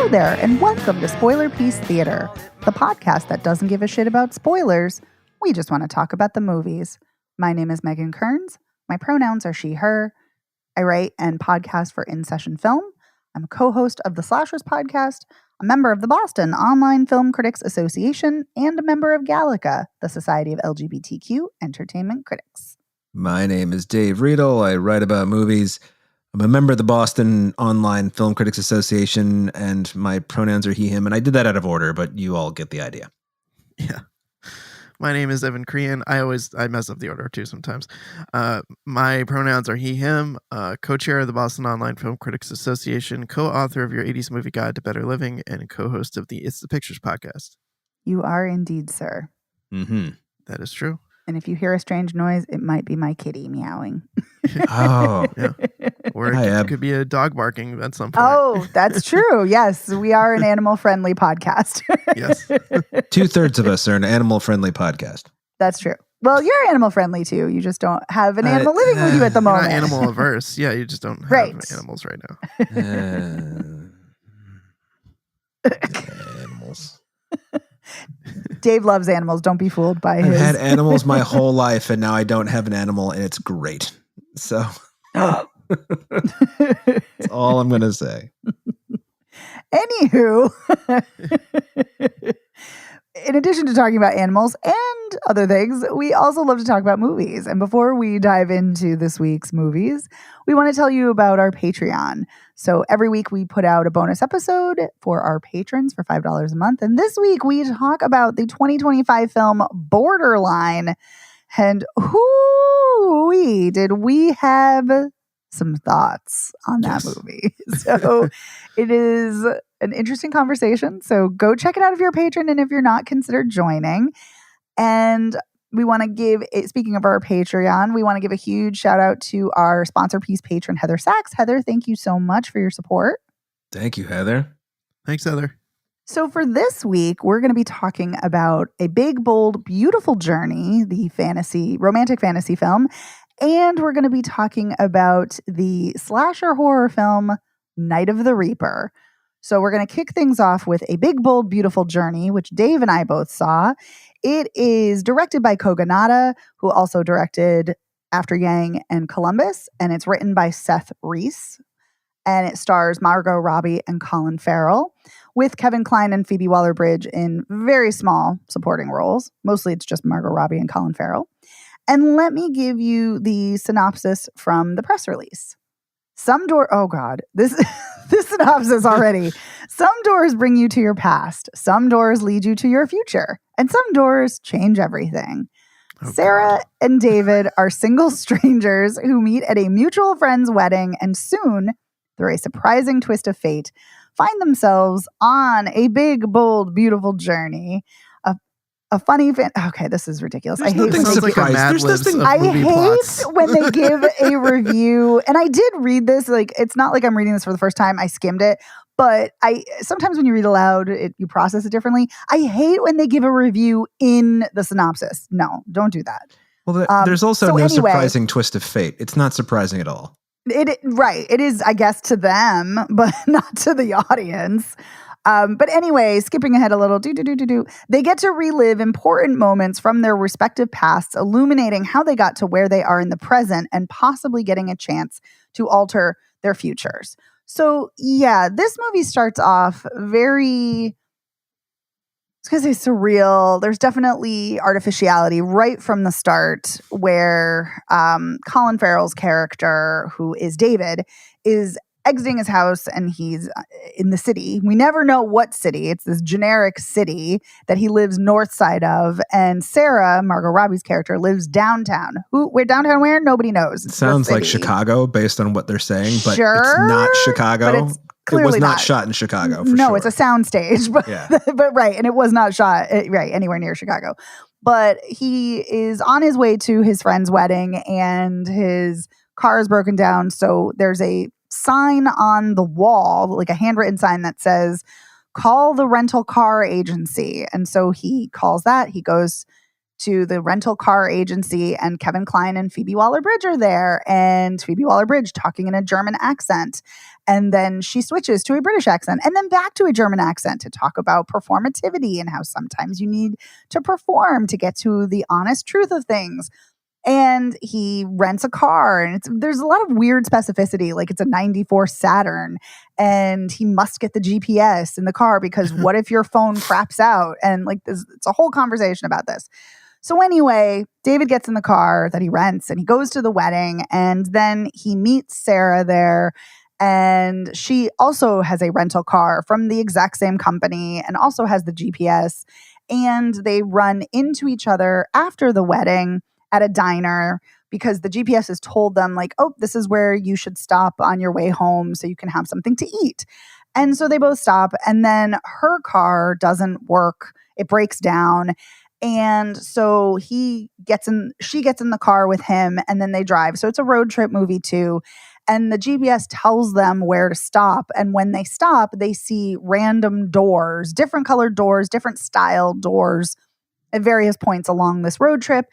Hello there, and welcome to Spoiler Piece Theater, the podcast that doesn't give a shit about spoilers. We just want to talk about the movies. My name is Megan Kearns. My pronouns are she, her. I write and podcast for In Session Film. I'm a co-host of the Slashers podcast, a member of the Boston Online Film Critics Association, and a member of Gallica, the Society of LGBTQ Entertainment Critics. My name is Dave Riedel. I write about movies. I'm a member of the Boston Online Film Critics Association, and my pronouns are he, him. And I did that out of order, but you all get the idea. Yeah. My name is Evan Crean. I mess up the order too sometimes. My pronouns are he, him, co-chair of the Boston Online Film Critics Association, co-author of Your 80s Movie Guide to Better Living, and co-host of the It's the Pictures podcast. You are indeed, sir. Mm-hmm. That is true. And if you hear a strange noise, it might be my kitty meowing. Oh. Yeah. Or it could be a dog barking at some point. Oh, that's true. Yes, we are an animal-friendly podcast. Yes. 2/3 of us are an animal-friendly podcast. That's true. Well, you're animal-friendly too. You just don't have an animal living with you at the You're moment. not animal averse. Yeah, you just don't have animals right now. Animals. Dave loves animals. Don't be fooled by his. I've had animals my whole life, and now I don't have an animal, and it's great. So that's all I'm going to say. Anywho, in addition to talking about animals and other things, we also love to talk about movies. And before we dive into this week's movies, we want to tell you about our Patreon. So every week we put out a bonus episode for our patrons for $5 a month. And this week we talk about the 2025 film Borderline. And did we have some thoughts on that movie. So it is an interesting conversation. So go check it out if you're a patron and if you're not, consider joining. And we want to give, speaking of our Patreon, we want to give a huge shout out to our sponsor piece patron, Heather Sachs. Heather, thank you so much for your support. Thank you, Heather. Thanks, Heather. So for this week, we're going to be talking about A Big, Bold, Beautiful Journey, the romantic fantasy film. And we're going to be talking about the slasher horror film, Night of the Reaper. So we're going to kick things off with A Big, Bold, Beautiful Journey, which Dave and I both saw. It is directed by Kogonada, who also directed After Yang and Columbus, and it's written by Seth Reese. And it stars Margot Robbie and Colin Farrell, with Kevin Kline and Phoebe Waller-Bridge in very small supporting roles. Mostly it's just Margot Robbie and Colin Farrell. And let me give you the synopsis from the press release. This synopsis already. Some doors bring you to your past. Some doors lead you to your future. And some doors change everything. Oh, Sarah and David are single strangers who meet at a mutual friend's wedding and soon, through a surprising twist of fate, find themselves on a big, bold, beautiful journey. A funny okay, this is ridiculous. There's I hate when they give a review. And I did read this. Like, it's not like I'm reading this for the first time. I skimmed it. But sometimes when you read aloud, you process it differently. I hate when they give a review in the synopsis. No, don't do that. Well, there's also surprising twist of fate. It's not surprising at all. Right. It is, I guess, to them, but not to the audience. But anyway, skipping ahead a little, they get to relive important moments from their respective pasts, illuminating how they got to where they are in the present and possibly getting a chance to alter their futures. So, yeah, this movie starts off very, it's going to say surreal. There's definitely artificiality right from the start where Colin Farrell's character, who is David, is exiting his house and he's in the city. We never know what city. It's this generic city that he lives north side of. And Sarah, Margot Robbie's character, lives downtown. Where downtown where? Nobody knows. It sounds like Chicago based on what they're saying, but sure, it's not Chicago. But it's clearly it was not shot in Chicago, for no, sure. it's a soundstage, but, but right. And it was not shot anywhere near Chicago. But he is on his way to his friend's wedding and his car is broken down. So there's a sign on the wall, like a handwritten sign that says, call the rental car agency. And so he calls that. He goes to the rental car agency, and Kevin Kline and Phoebe Waller-Bridge are there, and Phoebe Waller-Bridge talking in a German accent. And then she switches to a British accent and then back to a German accent to talk about performativity and how sometimes you need to perform to get to the honest truth of things. And he rents a car, and there's a lot of weird specificity. Like, it's a 94 Saturn, and he must get the GPS in the car because what if your phone craps out? And like, it's a whole conversation about this. So anyway, David gets in the car that he rents, and he goes to the wedding, and then he meets Sarah there. And she also has a rental car from the exact same company and also has the GPS. And they run into each other after the wedding at a diner because the GPS has told them, like, oh, this is where you should stop on your way home so you can have something to eat. And so they both stop, and then her car doesn't work. It breaks down. And so she gets in the car with him, and then they drive. So it's a road trip movie too. And the GPS tells them where to stop. And when they stop, they see random doors, different colored doors, different style doors at various points along this road trip.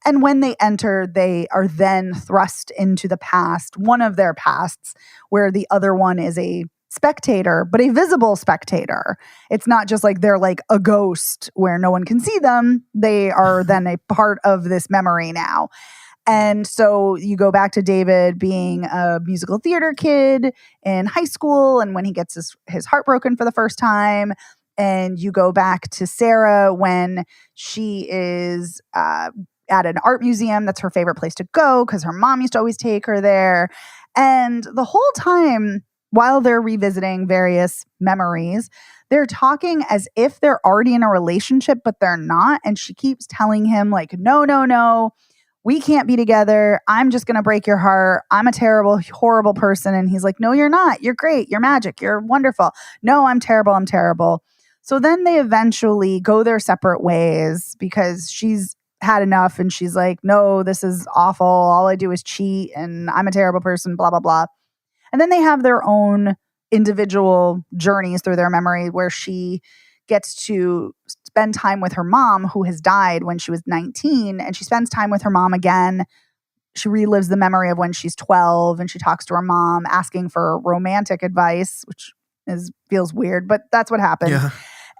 And when they enter, they are then thrust into the past, one of their pasts, where the other one is a spectator, but a visible spectator. It's not just like they're like a ghost where no one can see them. They are then a part of this memory now. And so you go back to David being a musical theater kid in high school, and when he gets his heart broken for the first time. And you go back to Sarah when she is at an art museum. That's her favorite place to go because her mom used to always take her there. And the whole time, while they're revisiting various memories, they're talking as if they're already in a relationship, but they're not. And she keeps telling him, like, no, we can't be together. I'm just going to break your heart. I'm a terrible, horrible person. And he's like, no, you're not. You're great. You're magic. You're wonderful. No, I'm terrible. So then they eventually go their separate ways because she's had enough. And she's like, no, this is awful. All I do is cheat and I'm a terrible person, blah, blah, blah. And then they have their own individual journeys through their memory where she gets to spend time with her mom, who has died when she was 19, and she spends time with her mom again. She relives the memory of when she's 12, and she talks to her mom asking for romantic advice, which feels weird, but that's what happens. Yeah.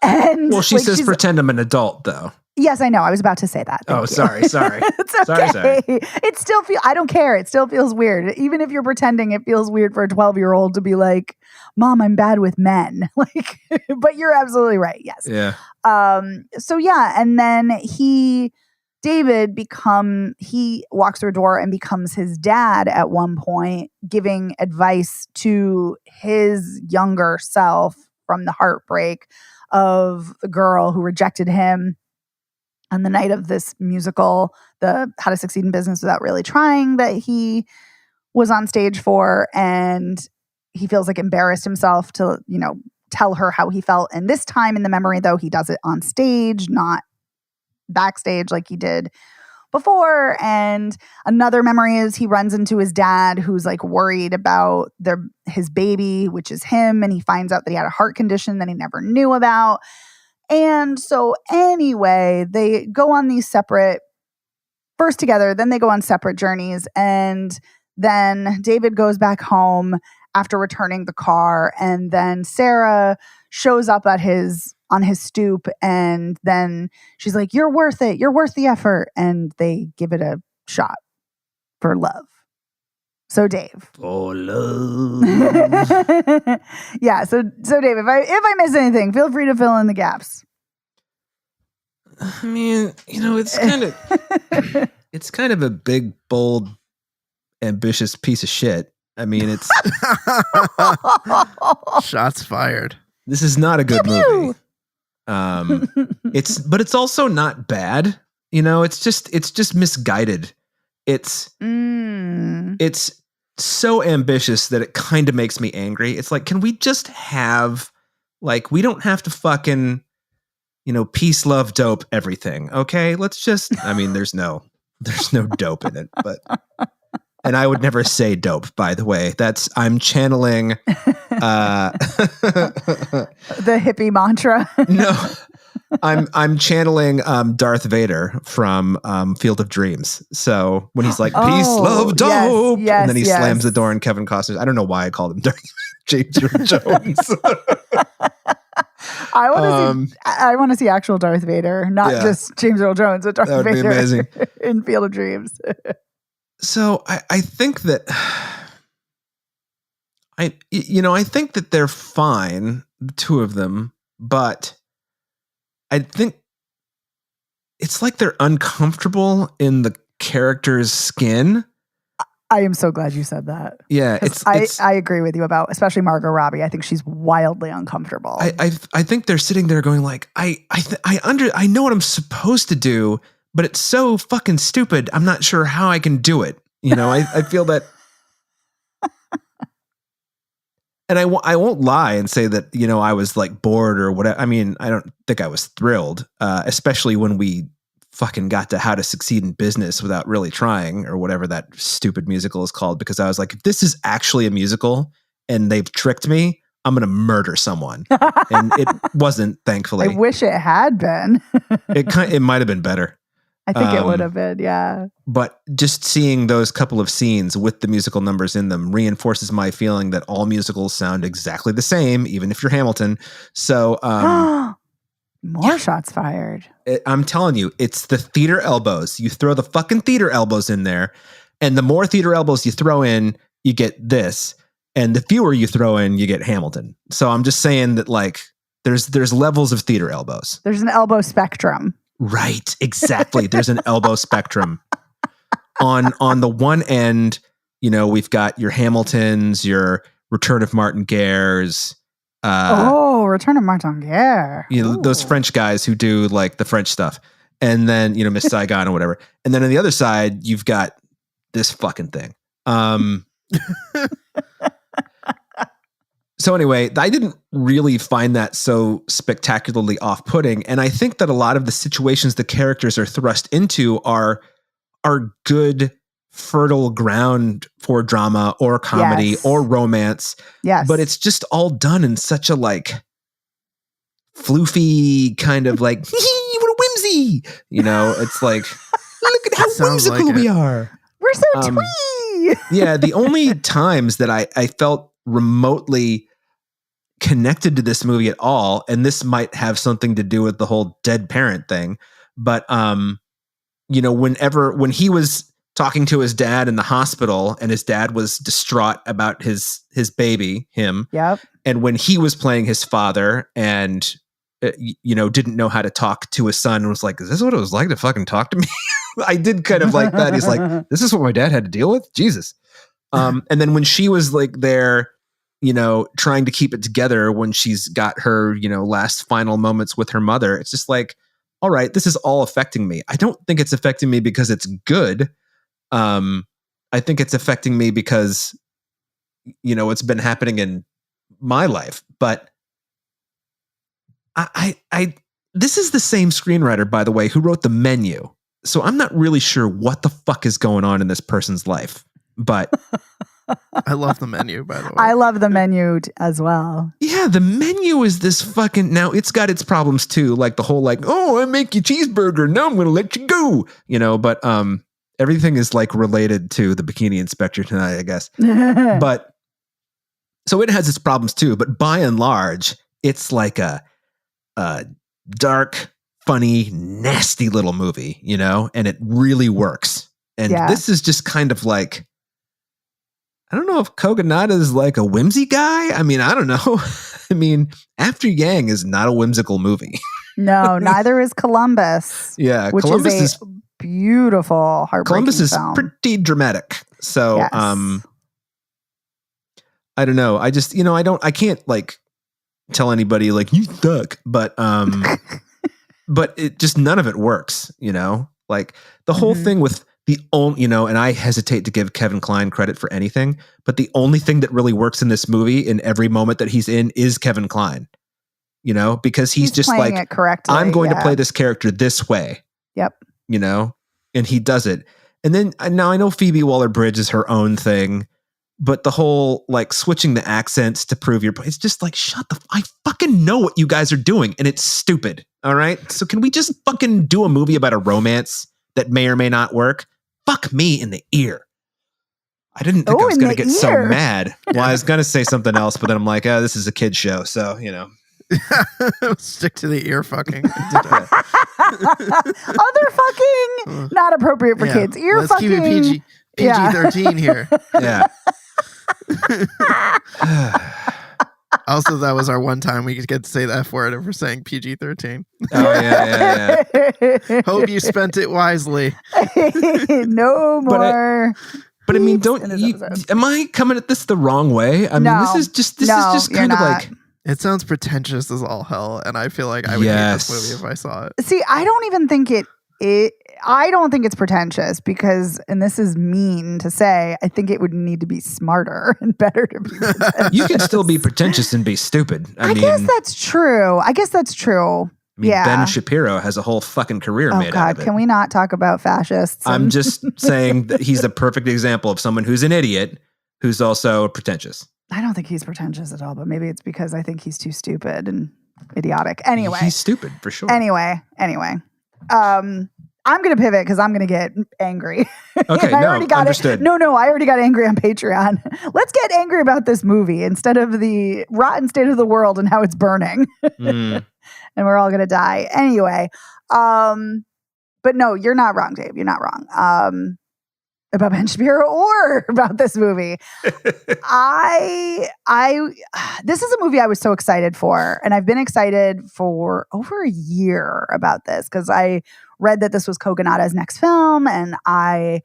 And well, she says, pretend I'm an adult, though. Yes, I know. I was about to say that. Thank you. Sorry. It's okay. Sorry. It still I don't care. It still feels weird. Even if you're pretending, it feels weird for a 12-year-old to be like, Mom, I'm bad with men. Like, but you're absolutely right. Yes. Yeah. So yeah, and then David walks through a door and becomes his dad at one point, giving advice to his younger self from the heartbreak of the girl who rejected him on the night of this musical, the How to Succeed in Business Without Really Trying, that he was on stage for. And he feels like embarrassed himself to, tell her how he felt. And this time in the memory, though, he does it on stage, not backstage like he did before. And another memory is he runs into his dad, who's like worried about his baby, which is him. And he finds out that he had a heart condition that he never knew about. And so anyway, they go on these separate, first together, then they go on separate journeys. And then David goes back home after returning the car. And then Sarah shows up on his stoop. And then she's like, you're worth it. You're worth the effort. And they give it a shot for love. So Dave. For love. Yeah. So Dave, if I miss anything, feel free to fill in the gaps. I mean, it's kind of a big, bold, ambitious piece of shit. I mean, it's shots fired. This is not a good movie. But it's also not bad. It's just misguided. It's so ambitious that it kind of makes me angry. It's like, can we just have, like, we don't have to fucking, peace, love, dope, everything. Okay, let's just. I mean, there's no dope in it, but. And I would never say dope, by the way. I'm channeling the hippie mantra. No, I'm channeling Darth Vader from Field of Dreams. So when he's like, "Peace, love, dope," and then he slams the door in Kevin Costner. I don't know why I called him James Earl Jones. I want to see actual Darth Vader, not just James Earl Jones, but Darth Vader. That would be amazing in Field of Dreams. So I think that I think that they're fine, the two of them, but I think it's like they're uncomfortable in the character's skin. I am so glad you said that. Yeah, I agree with you about, especially Margot Robbie. I think she's wildly uncomfortable. I think they're sitting there going like, I know what I'm supposed to do, but it's so fucking stupid. I'm not sure how I can do it. I feel that. And I won't lie and say that, I was like bored or whatever. I mean, I don't think I was thrilled, especially when we fucking got to How to Succeed in Business Without Really Trying, or whatever that stupid musical is called, because I was like, if this is actually a musical and they've tricked me, I'm going to murder someone. And it wasn't, thankfully. I wish it had been. It might have been better. I think it would have been, yeah. But just seeing those couple of scenes with the musical numbers in them reinforces my feeling that all musicals sound exactly the same, even if you're Hamilton. So, more shots fired. I'm telling you, it's the theater elbows. You throw the fucking theater elbows in there, and the more theater elbows you throw in, you get this, and the fewer you throw in, you get Hamilton. So I'm just saying that, like, there's levels of theater elbows. There's an elbow spectrum. Right, exactly. There's an elbow spectrum. On the one end, we've got your Hamiltons, your Return of Martin Guerre's. Return of Martin Guerre. Those French guys who do like the French stuff. And then, Miss Saigon or whatever. And then on the other side, you've got this fucking thing. So anyway, I didn't really find that so spectacularly off-putting. And I think that a lot of the situations the characters are thrust into are good, fertile ground for drama or comedy or romance. Yes. But it's just all done in such a like floofy kind of like, what a whimsy. It's like, look at how whimsical we are. We're so twee. Yeah, the only times that I felt remotely connected to this movie at all, and this might have something to do with the whole dead parent thing, but when he was talking to his dad in the hospital and his dad was distraught about his baby, him. Yep. And when he was playing his father and didn't know how to talk to his son and was like, is this what it was like to fucking talk to me? I did kind of like that. He's like, this is what my dad had to deal with? Jesus. And then when she was like there, trying to keep it together when she's got her, last final moments with her mother, it's just like, all right, this is all affecting me. I don't think it's affecting me because it's good. I think it's affecting me because, it's been happening in my life. But this is the same screenwriter, by the way, who wrote The Menu. So I'm not really sure what the fuck is going on in this person's life, but I love The Menu, by the way. I love The Menu as well. Yeah, The Menu is this fucking, now it's got its problems too. Like the whole like, oh, I make you cheeseburger. Now I'm going to let you go, but, everything is like related to The Bikini Inspector tonight, I guess. But so it has its problems too, but by and large, it's like a dark, funny, nasty little movie, and it really works. And this is just kind of like, I don't know if Kogonada is like a whimsy guy. I mean, I don't know. I mean, After Yang is not a whimsical movie. No, neither is Columbus. Yeah, which Columbus is a beautiful, heartbreaking Columbus is film. pretty dramatic. So, Yes. I don't know. I just, I can't like tell anybody like you suck, but but it just, none of it works, like the whole thing with the only, and I hesitate to give Kevin Kline credit for anything, but the only thing that really works in this movie in every moment that he's in is Kevin Kline, because he's just playing like, it correctly, I'm going to play this character this way. Yep. And he does it. And then now I know Phoebe Waller-Bridge is her own thing, but the whole like switching the accents to prove your point, it's just like, I fucking know what you guys are doing and it's stupid. All right. So can we just fucking do a movie about a romance that may or may not work? Fuck me in the ear. I didn't think I was going to get so mad. Well, I was going to say something else, but then I'm like, oh, this is a kid's show. So, you know. Stick to the ear fucking. Other fucking not appropriate for kids. Ear Let's fucking. Keep it PG-13 here. Yeah. Also, that was our one time we could get to say the F word if we're saying PG-13. Oh, yeah. Hope you spent it wisely. No more. But I mean, am I coming at this the wrong way? I mean, this is just kind of like. It sounds pretentious as all hell, and I feel like I would hate this movie if I saw it. See, I don't even think I don't think it's pretentious because, and this is mean to say, I think it would need to be smarter and better to be pretentious. You can still be pretentious and be stupid. I mean, guess that's true. I mean, Ben Shapiro has a whole fucking career made out of it. Can we not talk about fascists? I'm just saying that he's a perfect example of someone who's an idiot who's also pretentious. I don't think he's pretentious at all, but maybe it's because I think he's too stupid and idiotic. Anyway. He's stupid, for sure. Anyway. I'm going to pivot because I'm going to get angry. Okay, understood. I already got angry on Patreon. Let's get angry about this movie instead of the rotten state of the world and how it's burning. And we're all going to die. Anyway. But no, you're not wrong, Dave. You're not wrong. About Ben Shapiro or about this movie. This is a movie I was so excited for, and I've been excited for over a year about this because I read that this was Kogonada's next film, and I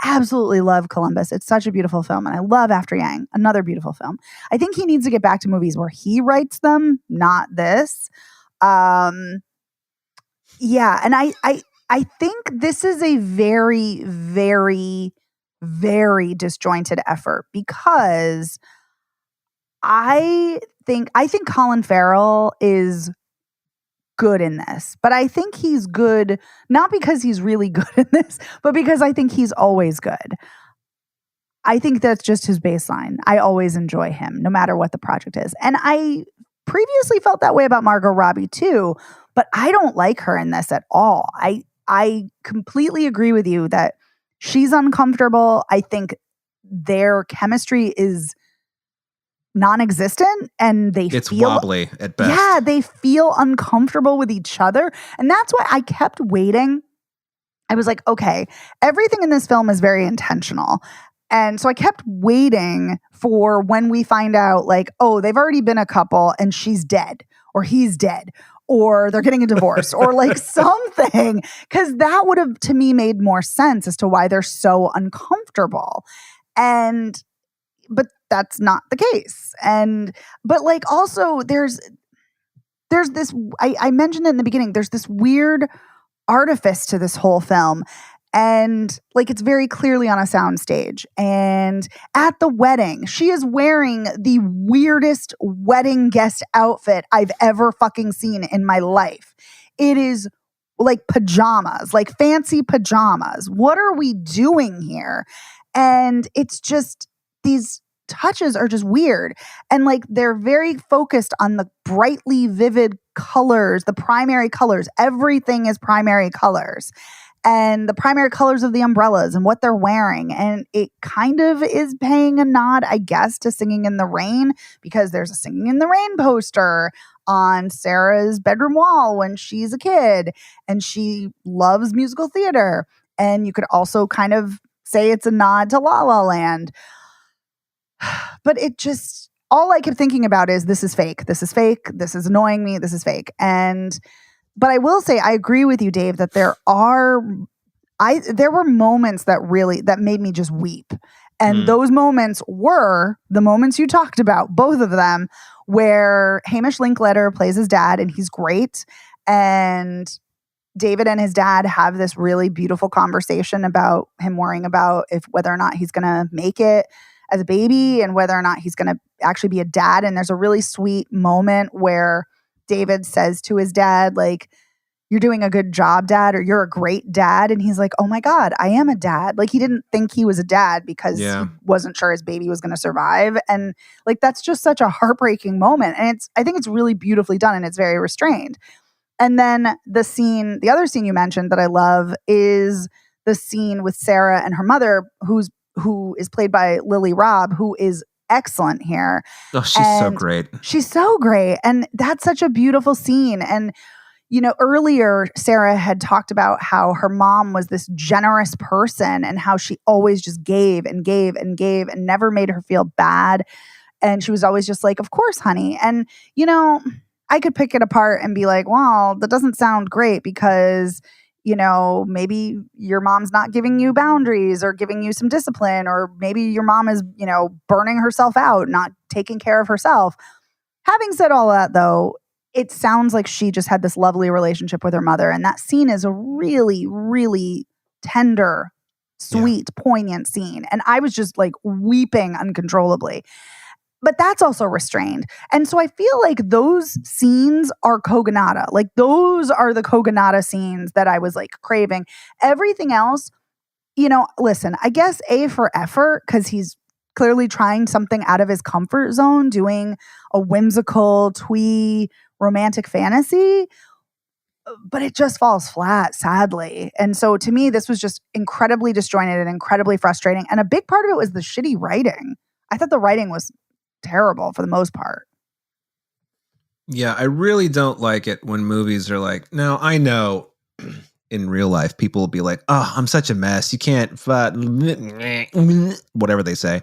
absolutely love Columbus. It's such a beautiful film, and I love After Yang, another beautiful film. I think he needs to get back to movies where he writes them, not this. And I think this is a very, very, very disjointed effort because I think Colin Farrell is good in this, but I think he's good not because he's really good in this, but because I think he's always good. I think that's just his baseline. I always enjoy him, no matter what the project is. And I previously felt that way about Margot Robbie too, but I don't like her in this at all. I completely agree with you that she's uncomfortable. I think their chemistry is non-existent and it's wobbly at best. Yeah, they feel uncomfortable with each other. And that's why I kept waiting. I was like, okay, everything in this film is very intentional. And so I kept waiting for when we find out, like, oh, they've already been a couple and she's dead or he's dead or they're getting a divorce or like something. Because that would have, to me, made more sense as to why they're so uncomfortable. But that's not the case. But like also there's this, I mentioned it in the beginning, there's this weird artifice to this whole film. And like it's very clearly on a soundstage. And at the wedding, she is wearing the weirdest wedding guest outfit I've ever fucking seen in my life. It is like pajamas, like fancy pajamas. What are we doing here? And it's just, these touches are just weird. And like they're very focused on the brightly vivid colors, the primary colors. Everything is primary colors. And the primary colors of the umbrellas and what they're wearing. And it kind of is paying a nod, I guess, to Singing in the Rain, because there's a Singing in the Rain poster on Sarah's bedroom wall when she's a kid and she loves musical theater. And you could also kind of say it's a nod to La La Land. But it just, all I kept thinking about is this is fake. This is fake. This is annoying me. This is fake. But I will say, I agree with you, Dave, that there were moments that made me just weep. And those moments were the moments you talked about, both of them, where Hamish Linklater plays his dad and he's great. And David and his dad have this really beautiful conversation about him worrying about whether or not he's going to make it as a baby and whether or not he's going to actually be a dad. And there's a really sweet moment where David says to his dad, like, you're doing a good job, Dad, or you're a great dad. And he's like, oh my God, I am a dad. Like he didn't think he was a dad because he wasn't sure his baby was going to survive. And like, that's just such a heartbreaking moment. And I think it's really beautifully done and it's very restrained. And then the other scene you mentioned that I love is the scene with Sarah and her mother, who is played by Lily Robb, who is excellent here. Oh, she's so great. She's so great. And that's such a beautiful scene. And, earlier Sarah had talked about how her mom was this generous person and how she always just gave and gave and gave and never made her feel bad. And she was always just like, of course, honey. And, I could pick it apart and be like, well, that doesn't sound great because, maybe your mom's not giving you boundaries or giving you some discipline, or maybe your mom is, burning herself out, not taking care of herself. Having said all that, though, it sounds like she just had this lovely relationship with her mother. And that scene is a really, really tender, sweet, poignant scene. And I was just like weeping uncontrollably. But that's also restrained. And so I feel like those scenes are Kogonada. Like those are the Kogonada scenes that I was like craving. Everything else, listen, I guess A for effort, because he's clearly trying something out of his comfort zone, doing a whimsical, twee, romantic fantasy. But it just falls flat, sadly. And so to me, this was just incredibly disjointed and incredibly frustrating. And a big part of it was the shitty writing. I thought the writing was terrible for the most part. Yeah, I really don't like it when movies are like, now I know in real life people will be like, oh, I'm such a mess. You can't, whatever they say.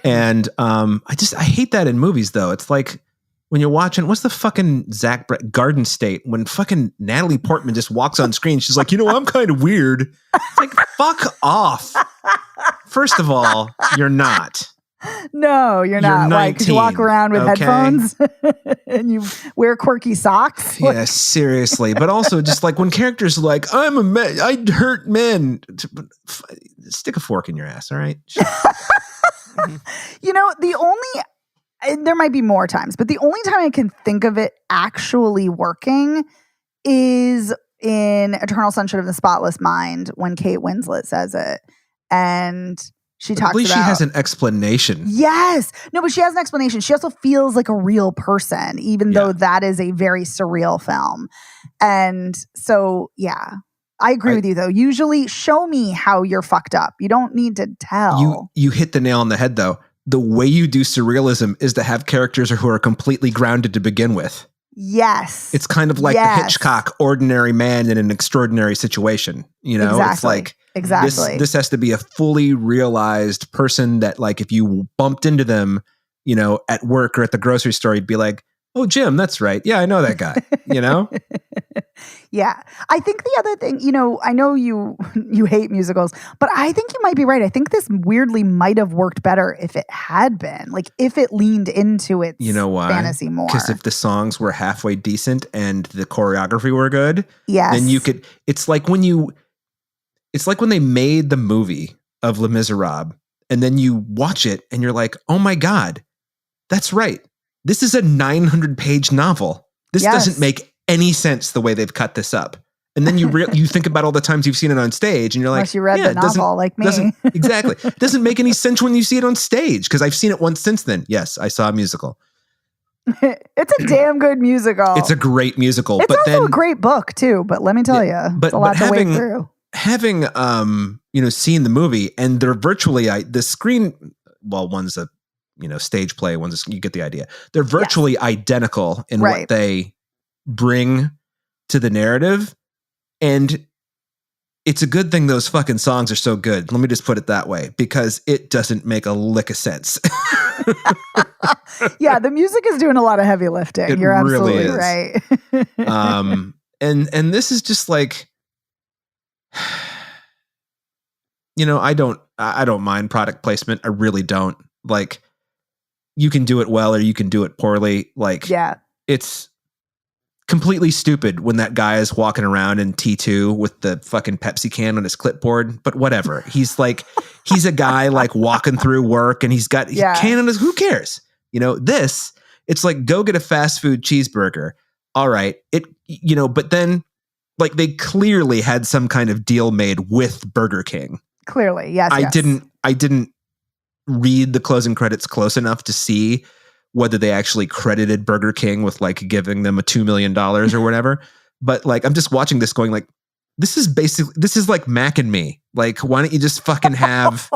And I hate that in movies though. It's like when you're watching, what's the fucking Garden State, when fucking Natalie Portman just walks on screen, she's like, I'm kind of weird. It's like, fuck off. First of all, you're not. No, you're not. Why? Because you walk around with headphones and you wear quirky socks? Yeah, seriously. But also just like when characters are like, I'm a man, I hurt men. Stick a fork in your ass, all right? There might be more times, but the only time I can think of it actually working is in Eternal Sunshine of the Spotless Mind when Kate Winslet says it. And she talks about... At least she has an explanation. Yes. No, but she has an explanation. She also feels like a real person, even though that is a very surreal film. And so, yeah. I agree with you, though. Usually, show me how you're fucked up. You don't need to tell. You hit the nail on the head, though. The way you do surrealism is to have characters who are completely grounded to begin with. Yes. It's kind of like the Hitchcock ordinary man in an extraordinary situation. Exactly. It's like, exactly. This has to be a fully realized person that, like, if you bumped into them, at work or at the grocery store, you'd be like, oh, Jim, that's right. Yeah, I know that guy, Yeah. I think the other thing, I know you hate musicals, but I think you might be right. I think this weirdly might have worked better if it had been, like if it leaned into its fantasy more. Because if the songs were halfway decent and the choreography were good, then you could, it's like when they made the movie of Les Miserables and then you watch it and you're like, oh my God, that's right. This is a 900-page novel. This doesn't make any sense the way they've cut this up. And then you think about all the times you've seen it on stage and you're like, unless you read the novel like me. Exactly. It doesn't make any sense when you see it on stage because I've seen it once since then. Yes, I saw a musical. It's a damn good musical. It's a great musical. It's also a great book too, but let me tell you, it's a lot to wade through. Having, seen the movie and they're virtually, the screen, well, one's a, stage play, one's, you get the idea. They're virtually identical in what they bring to the narrative. And it's a good thing those fucking songs are so good. Let me just put it that way, because it doesn't make a lick of sense. Yeah, the music is doing a lot of heavy lifting. You're absolutely right. And this is just like, I don't mind product placement. I really don't. Like, you can do it well or you can do it poorly. Like, it's completely stupid when that guy is walking around in T2 with the fucking Pepsi can on his clipboard, but whatever. He's a guy like walking through work and he's got a can on his, who cares? It's like, go get a fast food cheeseburger. All right. But then like they clearly had some kind of deal made with Burger King. Clearly. Yes. I didn't read the closing credits close enough to see whether they actually credited Burger King with like giving them a $2 million or whatever. But like, I'm just watching this going like, this is like Mac and Me. Like, why don't you just fucking have,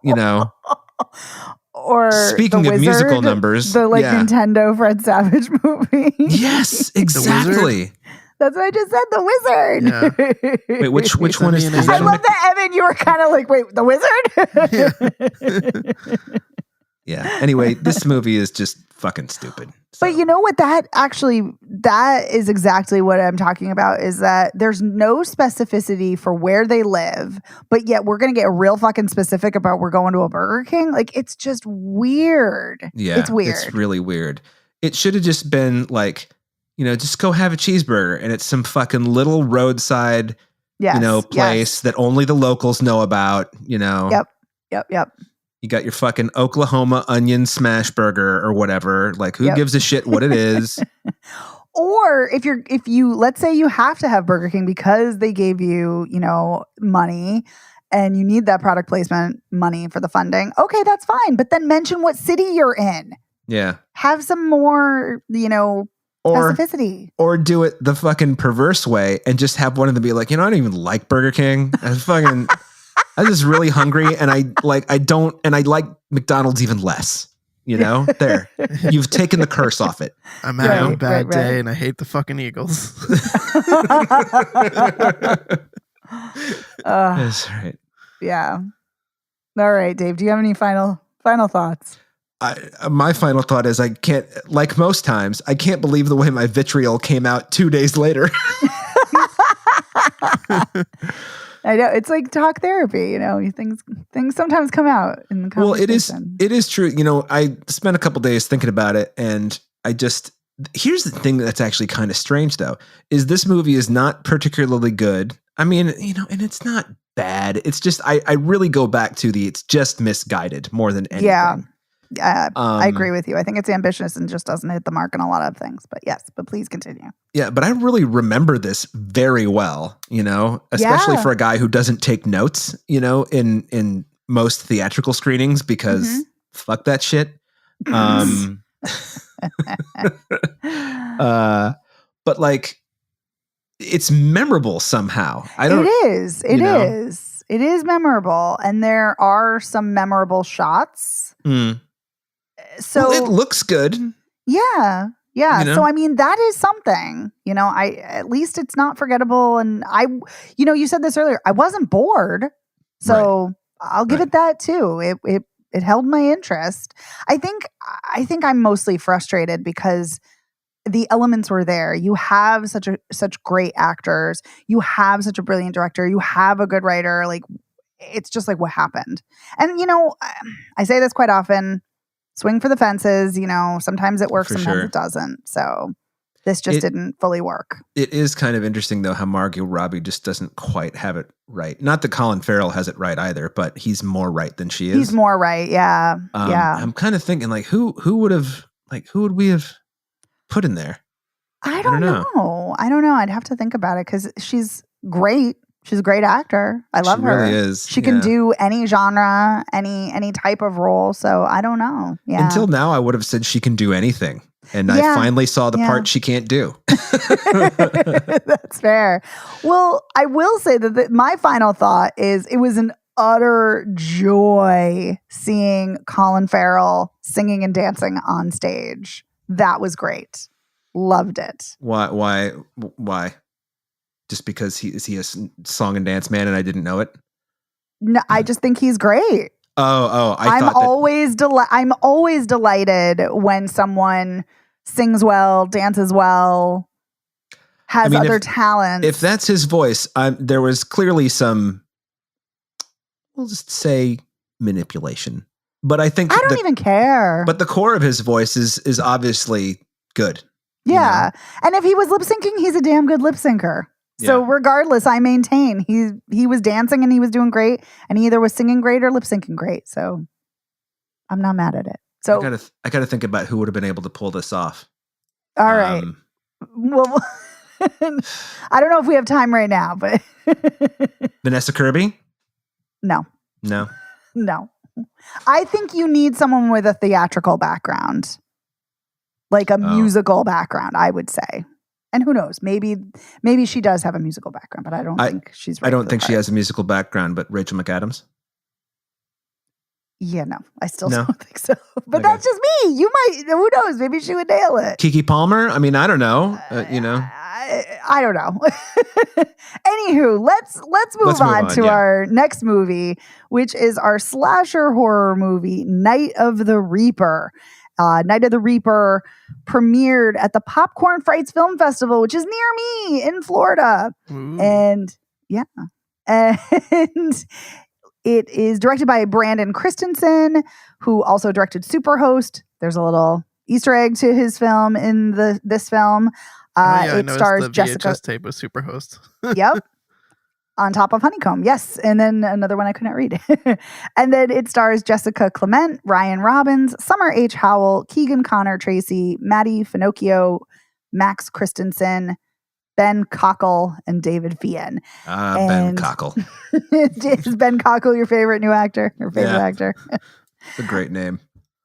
you know, or speaking the of Wizard, musical numbers, the like yeah. Nintendo Fred Savage movie. Yes, exactly. That's what I just said. The Wizard. Yeah. Wait, which one is? I is I that love that, Evan. You were kind of like, wait, the Wizard? Yeah. Anyway, this movie is just fucking stupid. So. But you know what? That is exactly what I'm talking about, is that there's no specificity for where they live, but yet we're going to get real fucking specific about we're going to a Burger King. Like, it's just weird. Yeah. It's weird. It's really weird. It should have just been like, you know, just go have a cheeseburger, and it's some fucking little roadside, Yes, you know, place that only the locals know about, you know. Yep. You got your fucking Oklahoma onion smash burger or whatever. Like, who gives a shit what it is? Or if you let's say you have to have Burger King because they gave you, you know, money and you need that product placement money for the funding. Okay, that's fine. But then mention what city you're in. Yeah. Have some more, you know, specificity. Or do it the fucking perverse way and just have one of them be like, you know, I don't even like Burger King. I'm just really hungry, and I like McDonald's even less. You know, there, you've taken the curse off it. I'm having a bad day, and I hate the fucking Eagles. That's right. Yeah. All right, Dave. Do you have any final thoughts? My final thought is, I can't, like most times, I can't believe the way my vitriol came out 2 days later. I know, it's like talk therapy, you know, things sometimes come out in the conversation. Well, it is true. You know, I spent a couple days thinking about it, and here's the thing that's actually kind of strange though, is this movie is not particularly good. I mean, you know, and it's not bad. It's just, I really go back to it's just misguided more than anything. Yeah. I agree with you. I think it's ambitious and just doesn't hit the mark on a lot of things. But yes, please continue. Yeah, but I really remember this very well, you know, especially for a guy who doesn't take notes, you know, in most theatrical screenings, because fuck that shit. But like, it's memorable somehow. It is memorable, and there are some memorable shots. So it looks good. Yeah. You know? So I mean, that is something, you know, at least it's not forgettable. And you know, you said this earlier, I wasn't bored. So I'll give it that too. It held my interest. I think I'm mostly frustrated because the elements were there. You have such great actors. You have such a brilliant director. You have a good writer. Like, it's just like, what happened? And, you know, I say this quite often, swing for the fences, you know, sometimes it works, sometimes it doesn't. So this just didn't fully work. It is kind of interesting though, how Margot Robbie just doesn't quite have it right. Not that Colin Farrell has it right either, but he's more right than she is. He's more right. Yeah. I'm kind of thinking like, who would we have put in there? I don't know. I'd have to think about it, because she's great. She's a great actor. I love her. She really is. She can do any genre, any type of role. So I don't know. Yeah. Until now, I would have said she can do anything. And I finally saw the part she can't do. That's fair. Well, I will say that my final thought is it was an utter joy seeing Colin Farrell singing and dancing on stage. That was great. Loved it. Why? Just because is he a song and dance man and I didn't know it? No, I just think he's great. I'm always delighted when someone sings well, dances well, has other talents. If that's his voice, there was clearly some, we'll just say, manipulation. But I think I don't even care. But the core of his voice is obviously good. Yeah. You know? And if he was lip syncing, he's a damn good lip syncer. So regardless, I maintain he was dancing and he was doing great, and he either was singing great or lip syncing great. So I'm not mad at it. So I gotta think about who would have been able to pull this off. All right. Well, I don't know if we have time right now, but Vanessa Kirby? No. I think you need someone with a theatrical background, like a musical background, I would say. And who knows? Maybe she does have a musical background, but I don't think she's. I don't think she has a musical background. But Rachel McAdams. Yeah, no, I still don't think so. But that's just me. You might. Who knows? Maybe she would nail it. Keke Palmer. I mean, I don't know. I don't know. Anywho, let's move on to our next movie, which is our slasher horror movie, Night of the Reaper. Night of the Reaper premiered at the Popcorn Frights Film Festival, which is near me in Florida. Ooh. And it is directed by Brandon Christensen, who also directed Superhost. There's a little Easter egg to his film in this film. It stars the Jessica. VHS tape with Superhost. Yep. On Top of Honeycomb. Yes. And then another one I couldn't read. And then it stars Jessica Clement, Ryan Robbins, Summer H. Howell, Keegan Connor Tracy, Maddie Finocchio, Max Christensen, Ben Cockle, and David Fien. Ben Cockle. Is Ben Cockle your favorite new actor? Your favorite actor? It's a great name.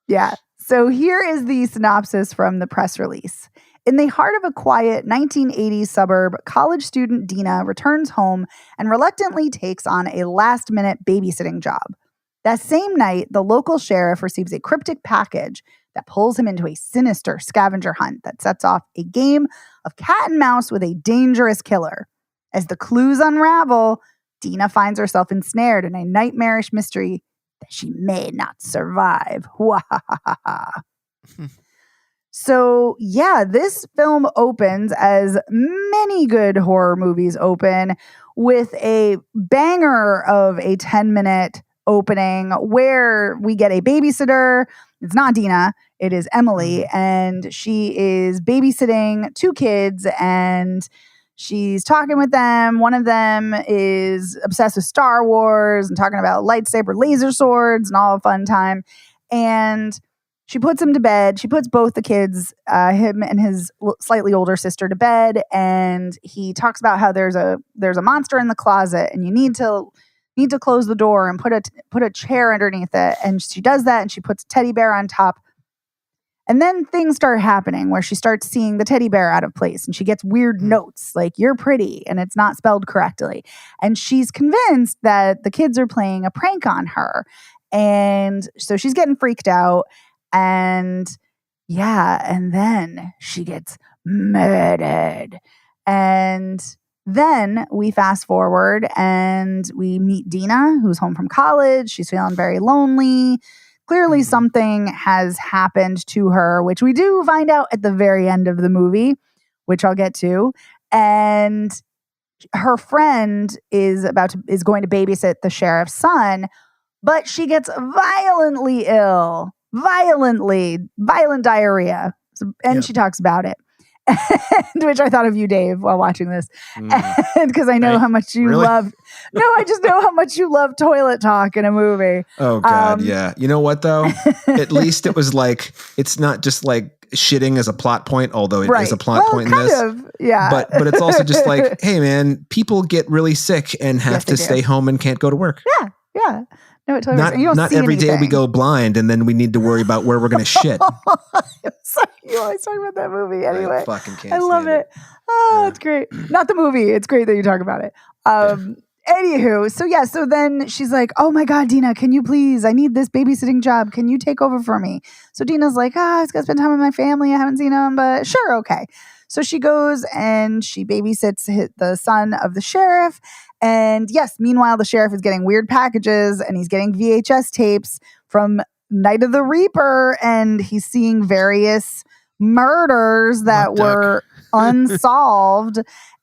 Yeah. So here is the synopsis from the press release. In the heart of a quiet 1980s suburb, college student Dina returns home and reluctantly takes on a last-minute babysitting job. That same night, the local sheriff receives a cryptic package that pulls him into a sinister scavenger hunt that sets off a game of cat and mouse with a dangerous killer. As the clues unravel, Dina finds herself ensnared in a nightmarish mystery that she may not survive. So, yeah, this film opens, as many good horror movies open, with a banger of a 10-minute opening where we get a babysitter. It's not Dina, it is Emily, and she is babysitting two kids, and she's talking with them. One of them is obsessed with Star Wars and talking about lightsaber laser swords and all fun time. And she puts him to bed. She puts both the kids, him and his slightly older sister, to bed. And he talks about how there's a monster in the closet, and you need to close the door and put a chair underneath it. And she does that, and she puts a teddy bear on top. And then things start happening where she starts seeing the teddy bear out of place, and she gets weird notes like "you're pretty" and it's not spelled correctly. And she's convinced that the kids are playing a prank on her, and so she's getting freaked out. And then she gets murdered. And then we fast forward and we meet Dina, who's home from college. She's feeling very lonely. Clearly something has happened to her, which we do find out at the very end of the movie, which I'll get to. And her friend is going to babysit the sheriff's son, but she gets violently ill. Violent diarrhea. And she talks about it. Which I thought of you, Dave, while watching this. And because I know how much you love. No, I just know how much you love toilet talk in a movie. Oh, God, yeah. You know what, though? At least it was like, it's not just like shitting as a plot point, although it is a plot point in this. Yeah. But it's also just like, hey, man, people get really sick and have to stay home and can't go to work. Yeah. No, it totally not every day we go blind and then we need to worry about where we're going to shit. Sorry, you always talk about that movie anyway. I fucking can't I love it. Oh, it's great. Not the movie. It's great that you talk about it. Anywho, so then she's like, oh my God, Dina, can you please, I need this babysitting job. Can you take over for me? So Dina's like, I was going to spend time with my family. I haven't seen them, but sure, okay. So she goes and she babysits the son of the sheriff. And yes, meanwhile, the sheriff is getting weird packages and he's getting VHS tapes from Night of the Reaper, and he's seeing various murders that were unsolved.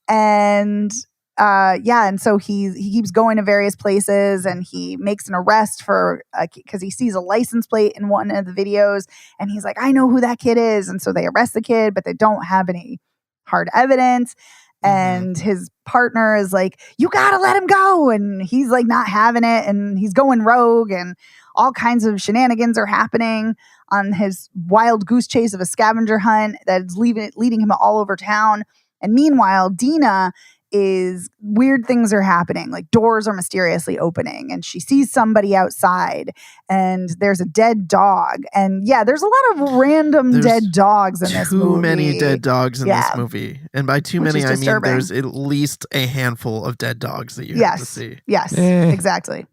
And and so he keeps going to various places, and he makes an arrest for because he sees a license plate in one of the videos, and he's like, I know who that kid is. And so they arrest the kid, but they don't have any hard evidence. And his partner is like, you gotta let him go. And he's like not having it, and he's going rogue, and all kinds of shenanigans are happening on his wild goose chase of a scavenger hunt that's leading him all over town. And meanwhile, Dina is weird things are happening, like doors are mysteriously opening, and she sees somebody outside, and there's a dead dog. And yeah, there's a lot of random dead dogs in this movie. Too many dead dogs in this movie. And by too many, I mean there's at least a handful of dead dogs that you have to see. Yes, exactly.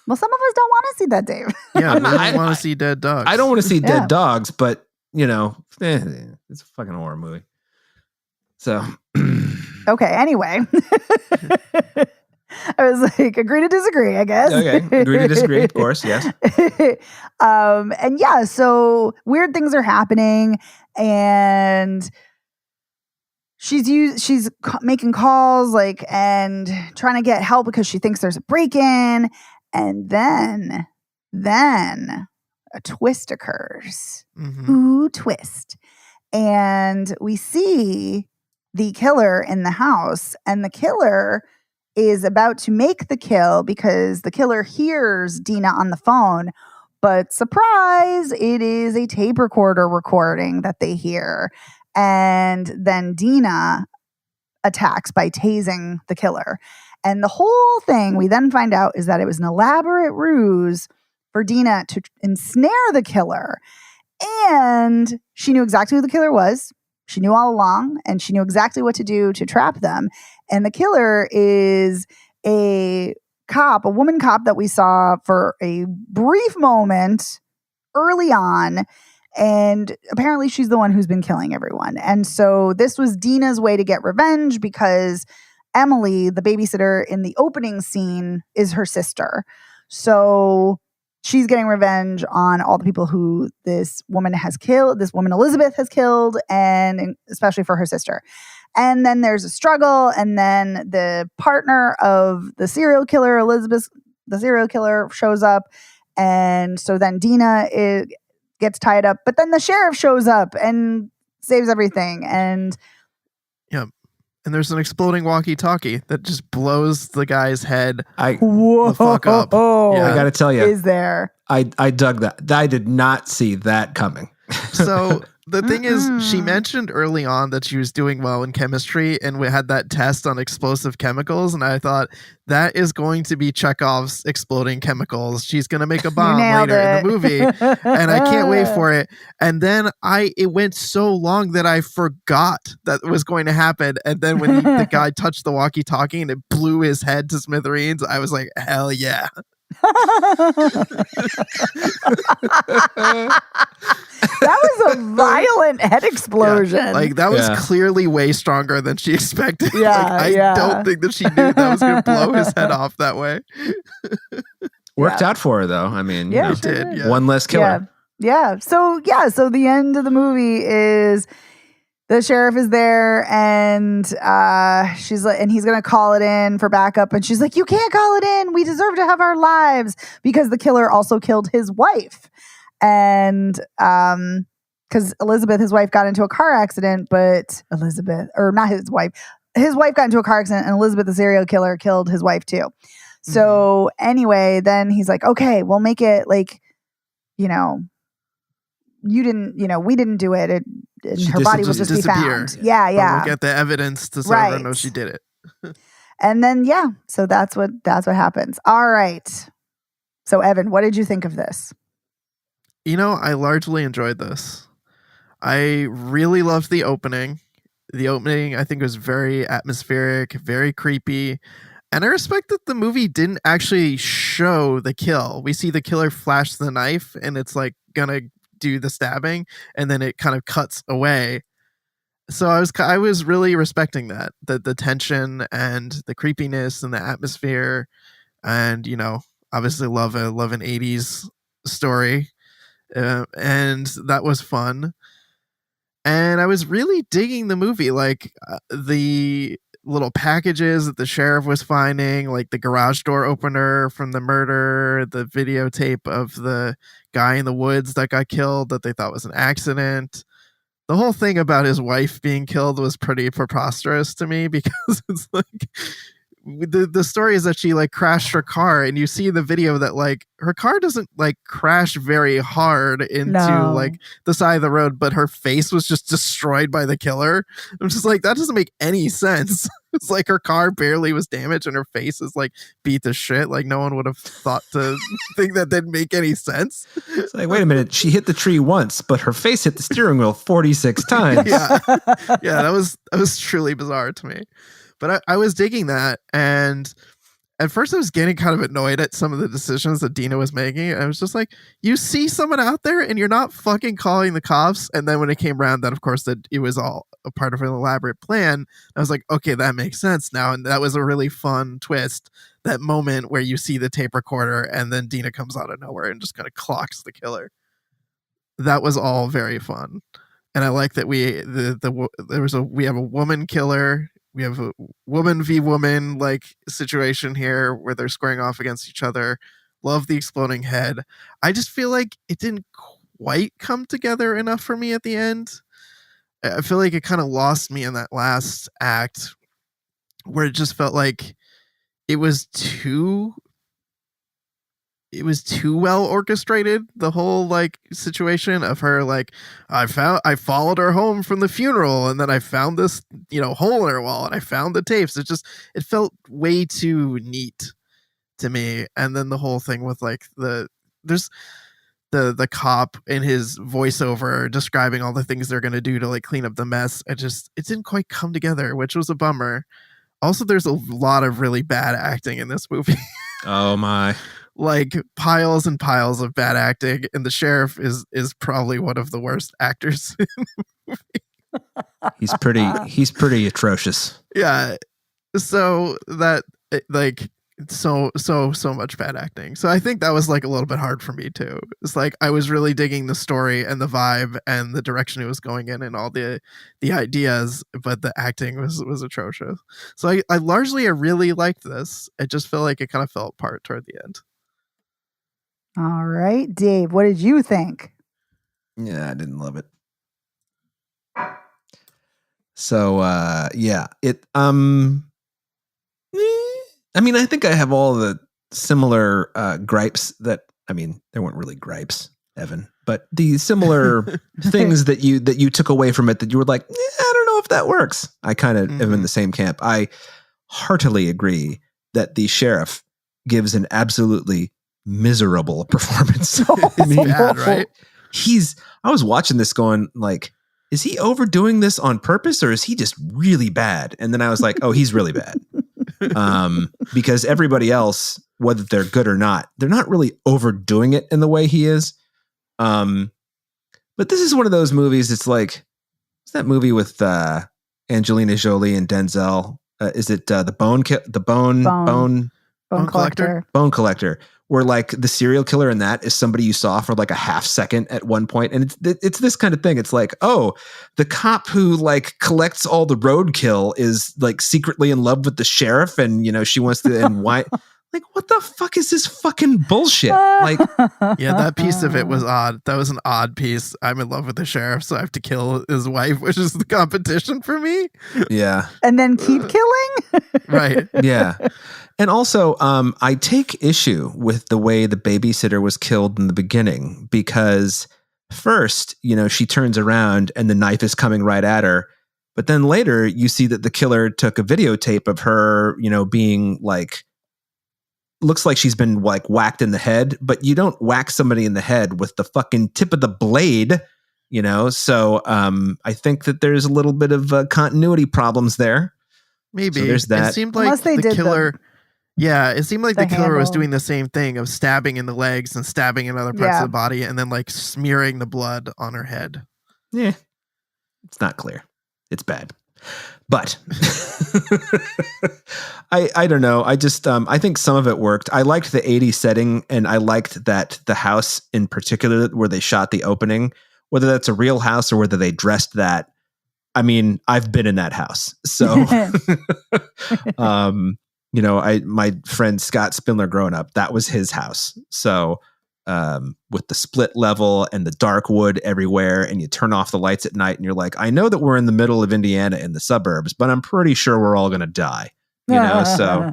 Well, some of us don't want to see that, Dave. Yeah, we don't want to see dead dogs. I don't want to see dead dogs, but, it's a fucking horror movie. So. Okay, anyway. I was like, agree to disagree, I guess. Okay, agree to disagree, of course, yes. And yeah, so weird things are happening, and she's making calls, like, and trying to get help because she thinks there's a break-in, and then a twist occurs. Mm-hmm. Ooh, twist. And we see the killer in the house, and the killer is about to make the kill because the killer hears Dina on the phone, but surprise, it is a tape recorder recording that they hear. And then Dina attacks by tasing the killer. And the whole thing, we then find out, is that it was an elaborate ruse for Dina to ensnare the killer. And she knew exactly who the killer was. She knew all along, and she knew exactly what to do to trap them. And the killer is a woman cop that we saw for a brief moment early on. And apparently she's the one who's been killing everyone. And so this was Dina's way to get revenge because Emily, the babysitter in the opening scene, is her sister. So she's getting revenge on all the people who this woman Elizabeth has killed, and especially for her sister. And then there's a struggle, and then the partner of the serial killer, Elizabeth, the serial killer, shows up. And so then Dina gets tied up, but then the sheriff shows up and saves everything. And and there's an exploding walkie-talkie that just blows the guy's head the fuck up. I gotta tell you, is there? I dug that. I did not see that coming. So the thing is, she mentioned early on that she was doing well in chemistry, and we had that test on explosive chemicals, and I thought that is going to be Chekhov's exploding chemicals. She's going to make a bomb later in the movie, and I can't wait for it. And then it went so long that I forgot that was going to happen. And then when the guy touched the walkie-talkie and it blew his head to smithereens, I was like, hell yeah. That was a violent head explosion. Yeah, like that was clearly way stronger than she expected. Yeah, I don't think that she knew that was going to blow his head off that way. Worked out for her though. I mean, it did. One less killer. Yeah. So the end of the movie is the sheriff is there, and she's like, and he's gonna call it in for backup, and she's like, "You can't call it in. We deserve to have our lives," because the killer also killed his wife, and because Elizabeth, his wife, got into a car accident, but his wife got into a car accident, and Elizabeth, the serial killer, killed his wife too. So anyway, then he's like, "Okay, we'll make it like, we didn't do it. Her body will just be found." Yeah. But we'll get the evidence to sort of know she did it. And then, so that's what happens. All right. So Evan, what did you think of this? I largely enjoyed this. I really loved the opening. The opening, I think, was very atmospheric, very creepy. And I respect that the movie didn't actually show the kill. We see the killer flash the knife, and it's like gonna do the stabbing, and then it kind of cuts away. So I was really respecting that, the tension and the creepiness and the atmosphere, and obviously love an 80s story, and that was fun. And I was really digging the movie, like the little packages that the sheriff was finding, like the garage door opener from the murder, the videotape of the guy in the woods that got killed that they thought was an accident. The whole thing about his wife being killed was pretty preposterous to me, because it's like, the story is that she like crashed her car, and you see in the video that like her car doesn't like crash very hard into like the side of the road, but her face was just destroyed by the killer. I'm just like, that doesn't make any sense. It's like her car barely was damaged and her face is like beat to shit. Like no one would have thought to think that didn't make any sense. It's like, wait a minute, she hit the tree once, but her face hit the steering wheel 46 times. Yeah, that was truly bizarre to me. But I was digging that, and at first I was getting kind of annoyed at some of the decisions that Dina was making. I was just like, you see someone out there and you're not fucking calling the cops. And then when it came around that, of course, that it was all a part of an elaborate plan, I was like, okay, that makes sense now. And that was a really fun twist, that moment where you see the tape recorder and then Dina comes out of nowhere and just kind of clocks the killer. That was all very fun. And I like that we have a woman killer. We have a woman v woman like situation here where they're squaring off against each other. Love the exploding head. I just feel like it didn't quite come together enough for me at the end. I feel like it kind of lost me in that last act where it just felt like it was too well orchestrated, the whole like situation of her like, I followed her home from the funeral and then I found this, hole in her wall and I found the tapes. It felt way too neat to me. And then the whole thing with like there's the cop in his voiceover describing all the things they're going to do to like clean up the mess. It didn't quite come together, which was a bummer. Also, there's a lot of really bad acting in this movie. Oh my. Like piles and piles of bad acting, and the sheriff is probably one of the worst actors in the movie. He's pretty atrocious. Yeah. So that like so much bad acting. So I think that was like a little bit hard for me too. It's like I was really digging the story and the vibe and the direction it was going in and all the ideas, but the acting was atrocious. So I really liked this. I just feel like it kind of fell apart toward the end. All right, Dave, what did you think? Yeah, I didn't love it. So it I mean, I think I have all the similar gripes that, I mean, there weren't really gripes, Evan, but the similar things that you took away from it that you were like, I don't know if that works. I kind of am in the same camp. I heartily agree that the sheriff gives an absolutely miserable performance. It's bad, right? I was watching this going like, is he overdoing this on purpose or is he just really bad? And then I was like, oh, he's really bad. Because everybody else, whether they're good or not, they're not really overdoing it in the way he is. But this is one of those movies. It's like, what's that movie with Angelina Jolie and Denzel? Is it the Bone Collector? Bone Collector, where like the serial killer in that is somebody you saw for like a half second at one point. And it's this kind of thing. It's like, oh, the cop who like collects all the roadkill is like secretly in love with the sheriff. And, she wants to, and why, like, what the fuck is this fucking bullshit? Like, yeah, that piece of it was odd. That was an odd piece. I'm in love with the sheriff, so I have to kill his wife, which is the competition for me. Yeah. And then keep killing? Right. Yeah. And also, I take issue with the way the babysitter was killed in the beginning, because first, she turns around and the knife is coming right at her. But then later you see that the killer took a videotape of her, being like, looks like she's been like whacked in the head, but you don't whack somebody in the head with the fucking tip of the blade, So I think that there's a little bit of continuity problems there. Maybe. So there's that. It seemed like the killer... Yeah, it seemed like the killer was doing the same thing of stabbing in the legs and stabbing in other parts of the body and then like smearing the blood on her head. Yeah. It's not clear. It's bad. But I don't know. I just I think some of it worked. I liked the 80s setting, and I liked that the house in particular where they shot the opening, whether that's a real house or whether they dressed that. I mean, I've been in that house. So my friend Scott Spindler growing up, that was his house. So with the split level and the dark wood everywhere, and you turn off the lights at night and you're like, I know that we're in the middle of Indiana in the suburbs, but I'm pretty sure we're all going to die. you know. So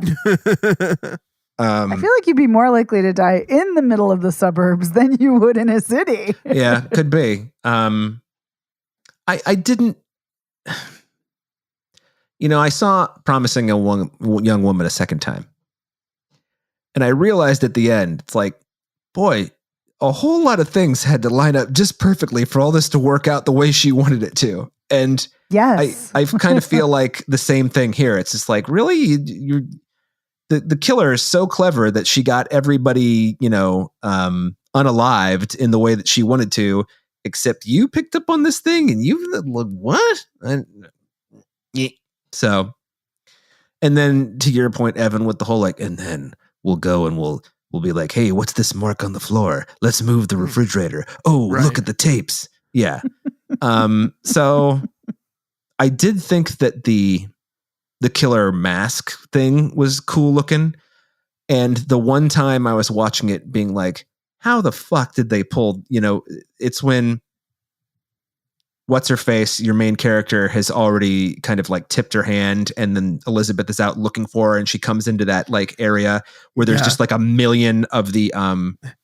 I feel like you'd be more likely to die in the middle of the suburbs than you would in a city. yeah, could be. I didn't. You know, I saw Promising a Young Woman a second time. And I realized at the end, it's like, boy, a whole lot of things had to line up just perfectly for all this to work out the way she wanted it to. And yes, I kind of feel like the same thing here. It's just like, really? You're the killer is so clever that she got everybody, you know, unalived in the way that she wanted to, except you picked up on this thing and you, what? So, and then to your point, Evan, with the whole like, and then we'll go and we'll be like, hey, what's this mark on the floor? Let's move the refrigerator. Oh, Right. look at the tapes. Yeah. So I did think that the killer mask thing was cool looking. And the one time I was watching it being like, how the fuck did they pull, you know, it's when what's her face, your main character has already kind of like tipped her hand, and then Elizabeth is out looking for her, and she comes into that like area where there's just like a million of the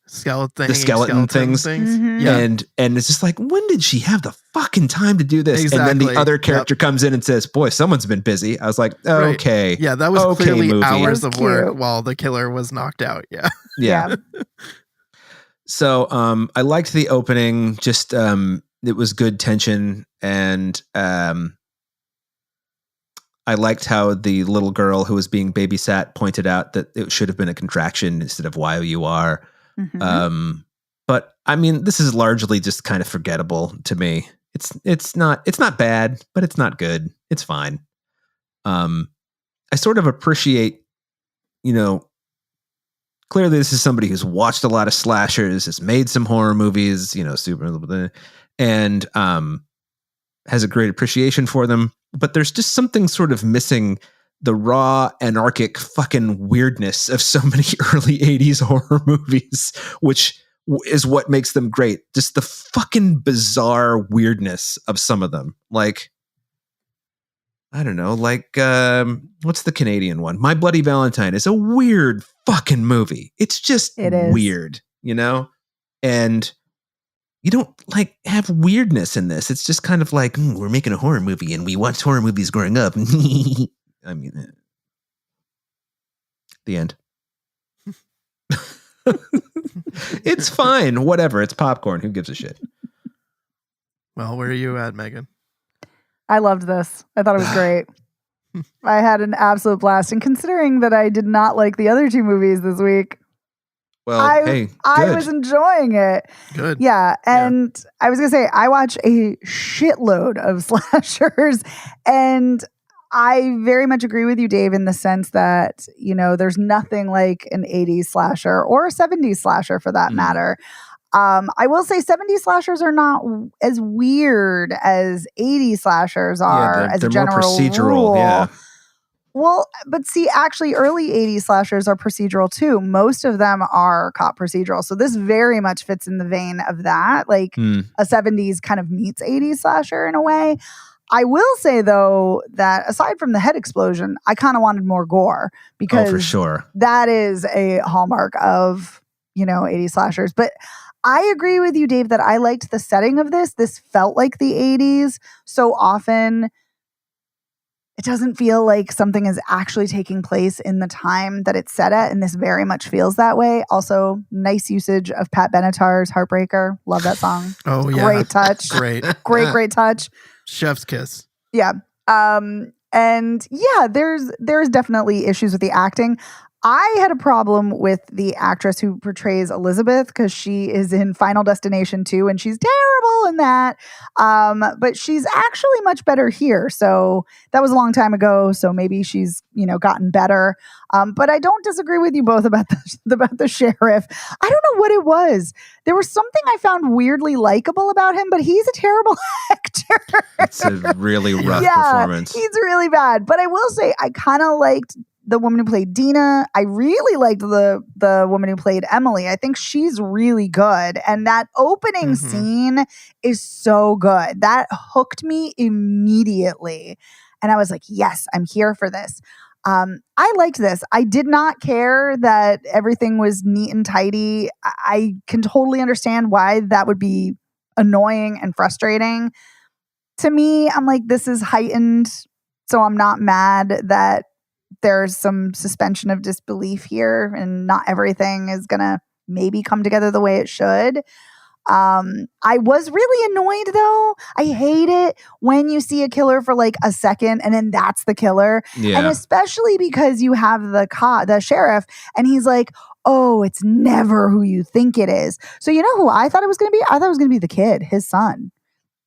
skeleton things. Mhm. Yeah. And it's just like, when did she have the fucking time to do this? And then Exactly. the other character comes in and says, boy, someone's been busy. I was like, Right. okay. Yeah, that was Okay, clearly movie. hours That's of work cute. while the killer was knocked out. Yeah. Yeah. So I liked the opening. Just it was good tension, and I liked how the little girl who was being babysat pointed out that it should have been a contraction instead of YOUR. Mhm. But I mean, this is largely just kind of forgettable to me. It's not bad, but it's not good. It's fine. I sort of appreciate, you know, clearly this is somebody who's watched a lot of slashers, has made some horror movies, you know, and has a great appreciation for them. But there's just something sort of missing the raw, anarchic fucking weirdness of so many early 80s horror movies, which is what makes them great. Just the fucking bizarre weirdness of some of them. Like, I don't know, like, what's the Canadian one? My Bloody Valentine is a weird fucking movie. It's just It is. weird, you know? And you don't like have weirdness in this. It's just kind of like, we're making a horror movie and we watched horror movies growing up. I mean, the end. It's fine. Whatever. It's popcorn. Who gives a shit? Well, where are you at, Megan? I loved this. I thought it was great. I had an absolute blast. And considering that I did not like the other two movies this week, Well, hey, I good. was enjoying it. Good. Yeah. And I was going to say, I watch a shitload of slashers. And I very much agree with you, Dave, in the sense that, you know, there's nothing like an 80s slasher or a 70s slasher for that matter. I will say 70s slashers are not as weird as 80s slashers are as they're a general more procedural. rule. Yeah. Well, but see, actually, early 80s slashers are procedural too. Most of them are cop procedural. So this very much fits in the vein of that. Like a 70s kind of meets 80s slasher in a way. I will say, though, that aside from the head explosion, I kind of wanted more gore because for sure. that is a hallmark of, you know, 80s slashers. But I agree with you, Dave, that I liked the setting of this. This felt like the 80s. So often it doesn't feel like something is actually taking place in the time that it's set at. And this very much feels that way. Also, nice usage of Pat Benatar's Heartbreaker. Love that song. Oh, yeah. Great touch. Great. Great touch. Chef's kiss. Yeah. And yeah, there's definitely issues with the acting. I had a problem with the actress who portrays Elizabeth because she is in Final Destination 2 and she's terrible in that. But she's actually much better here. So that was a long time ago. So maybe she's, you know, gotten better. But I don't disagree with you both about the sheriff. I don't know what it was. There was something I found weirdly likable about him, but he's a terrible actor. It's a really rough Yeah, performance. he's really bad. But I will say I kind of liked the woman who played Dina. I really liked the woman who played Emily. I think she's really good. And that opening scene is so good. That hooked me immediately. And I was like, yes, I'm here for this. I liked this. I did not care that everything was neat and tidy. I can totally understand why that would be annoying and frustrating. To me, I'm like, this is heightened, so I'm not mad that there's some suspension of disbelief here and not everything is going to maybe come together the way it should. I was really annoyed though. I hate it when you see a killer for like a second and then that's the killer. Yeah. And especially because you have the sheriff and he's like, oh, it's never who you think it is. So you know who I thought it was going to be? I thought it was going to be the kid, his son.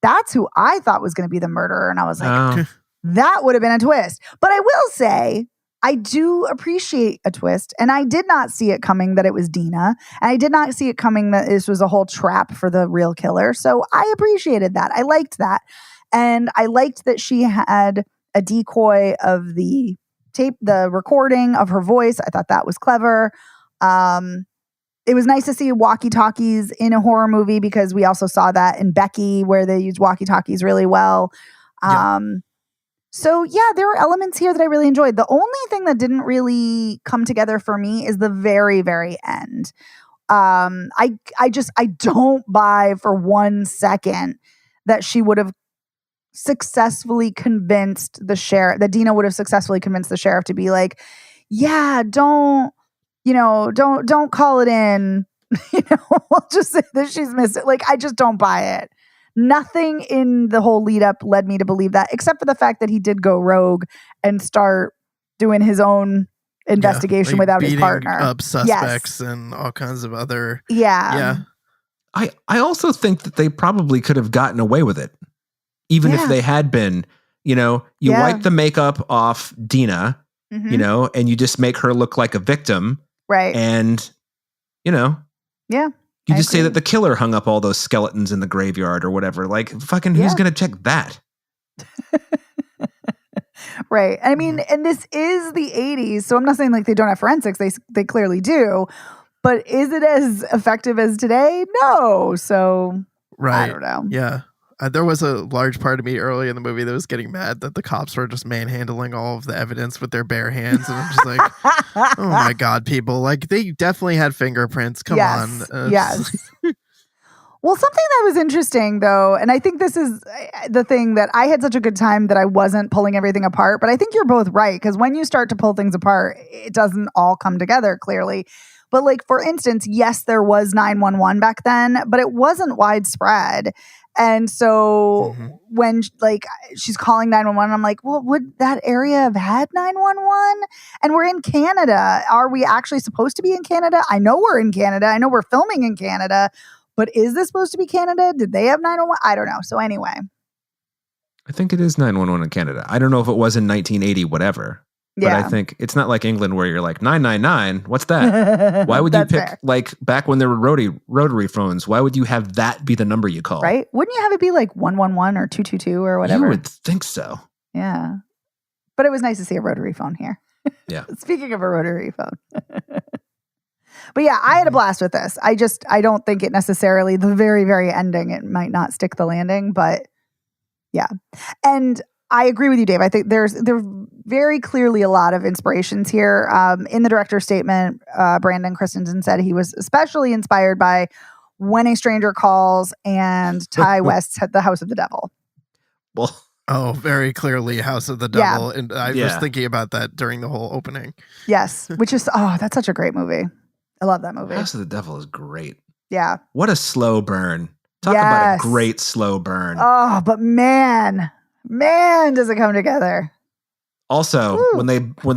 That's who I thought was going to be the murderer. And I was like, Oh. that would have been a twist. But I will say, I do appreciate a twist, and I did not see it coming that it was Dina, and I did not see it coming that this was a whole trap for the real killer. So I appreciated that. I liked that. And I liked that she had a decoy of the tape, the recording of her voice. I thought that was clever. It was nice to see walkie-talkies in a horror movie because we also saw that in Becky where they used walkie-talkies really well. Yeah. So yeah, there were elements here that I really enjoyed. The only thing that didn't really come together for me is the very, very end. I don't buy for 1 second that she would have successfully convinced the sheriff, that Dina would have successfully convinced the sheriff to be like, yeah, don't call it in. We'll just say that she's missing. Like, I just don't buy it. Nothing in the whole lead up led me to believe that, except for the fact that he did go rogue and start doing his own investigation without his partner. Up suspects and all kinds of other. Yeah. I also think that they probably could have gotten away with it. Even if they had been, you wipe the makeup off Dina, and you just make her look like a victim. Right. And, you just say that the killer hung up all those skeletons in the graveyard or whatever. Like, fucking who's going to check that? Right. I mean, and this is the 80s, so I'm not saying like they don't have forensics. They clearly do. But is it as effective as today? No. So, right. I don't know. Yeah. There was a large part of me early in the movie that was getting mad that the cops were just manhandling all of the evidence with their bare hands. And I'm just like, oh my God, people. Like, they definitely had fingerprints. Come on. Yes. Well, something that was interesting, though, and I think this is the thing that I had such a good time that I wasn't pulling everything apart. But I think you're both right, because when you start to pull things apart, it doesn't all come together clearly. But like, for instance, yes, there was 911 back then, but it wasn't widespread. And so when like she's calling 911, I'm like, well, would that area have had 911? And we're in Canada. Are we actually supposed to be in Canada? I know we're in Canada. I know we're filming in Canada, but is this supposed to be Canada? Did they have 911? I don't know. So anyway. I think it is 911 in Canada. I don't know if it was in 1980, whatever. But I think it's not like England where you're like 999. What's that? Why would you pick fair. Like back when there were rotary phones? Why would you have that be the number you call? Right? Wouldn't you have it be like 111 or 222 or whatever? You would think so. Yeah. But it was nice to see a rotary phone here. Yeah. Speaking of a rotary phone. But yeah, I had a blast with this. I don't think it necessarily, the very, very ending, it might not stick the landing, but yeah. And I agree with you, Dave. I think there are very clearly a lot of inspirations here. In the director's statement, Brandon Christensen said he was especially inspired by When a Stranger Calls and Ty West's The House of the Devil. Well, oh, very clearly House of the Devil. Yeah. And I was thinking about that during the whole opening. Yes, which is, that's such a great movie. I love that movie. House of the Devil is great. Yeah. What a slow burn. Talk about a great slow burn. Oh, but man, does it come together. Also, when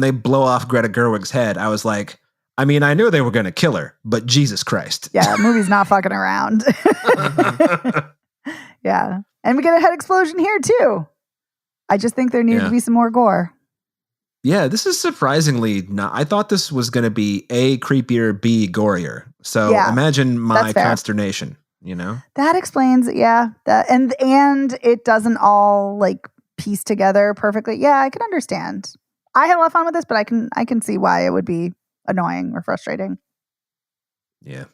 they blow off Greta Gerwig's head, I was like, I mean, I knew they were going to kill her, but Jesus Christ. Yeah, the movie's not fucking around. Yeah. And we get a head explosion here, too. I just think there needed to be some more gore. Yeah, this is surprisingly not. I thought this was going to be A, creepier, B, gorier. So imagine my consternation, That explains, that and it doesn't all like piece together perfectly. Yeah, I can understand. I had a lot of fun with this, but I can see why it would be annoying or frustrating. Yeah.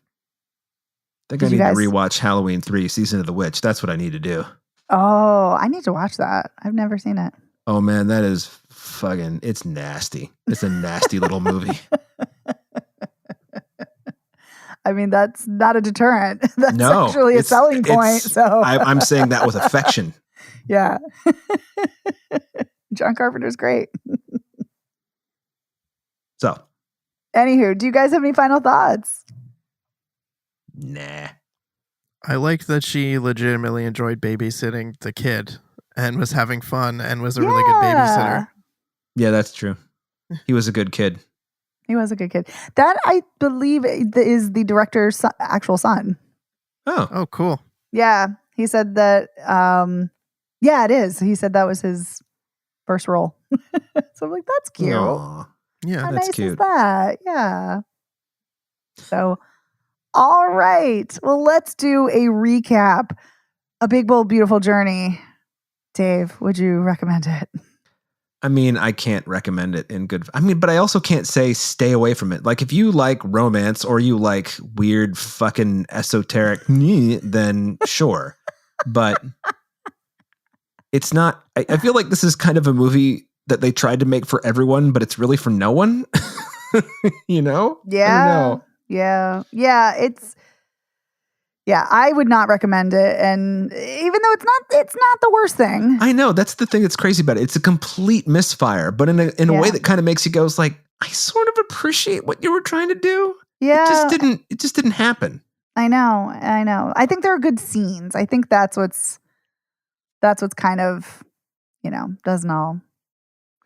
I think I need to rewatch Halloween 3, Season of the Witch. That's what I need to do. Oh, I need to watch that. I've never seen it. Oh man, that is fucking. It's nasty. It's a nasty little movie. I mean, that's not a deterrent. That's No, actually a selling point. So I'm saying that with affection. yeah. John Carpenter's great. So, Anywho, do you guys have any final thoughts? nah. I liked that she legitimately enjoyed babysitting the kid and was having fun and was a really good babysitter. Yeah, that's true. He was a good kid. He was a good kid. That, I believe, is the director's actual son. Oh, cool. Yeah. He said that, yeah, it is. He said that was his first role. So I'm like, that's cute. Aw. Yeah. How that's nice is cute. that? Yeah. So, all right. Well, let's do a recap. A Big, Bold, Beautiful Journey. Dave, would you recommend it? I mean, I can't recommend it in good. I mean, but I also can't say stay away from it. Like, if you like romance or you like weird fucking esoteric, then sure. But it's not. I feel like this is kind of a movie that they tried to make for everyone, but it's really for no one. You know? Yeah. I don't know. Yeah. Yeah. Yeah, I would not recommend it. And even though it's not the worst thing. I know, that's the thing that's crazy about it. It's a complete misfire, but in a way that kind of makes you go, it's like, I sort of appreciate what you were trying to do. Yeah. It just didn't happen. I know. I think there are good scenes. I think that's what's kind of, doesn't all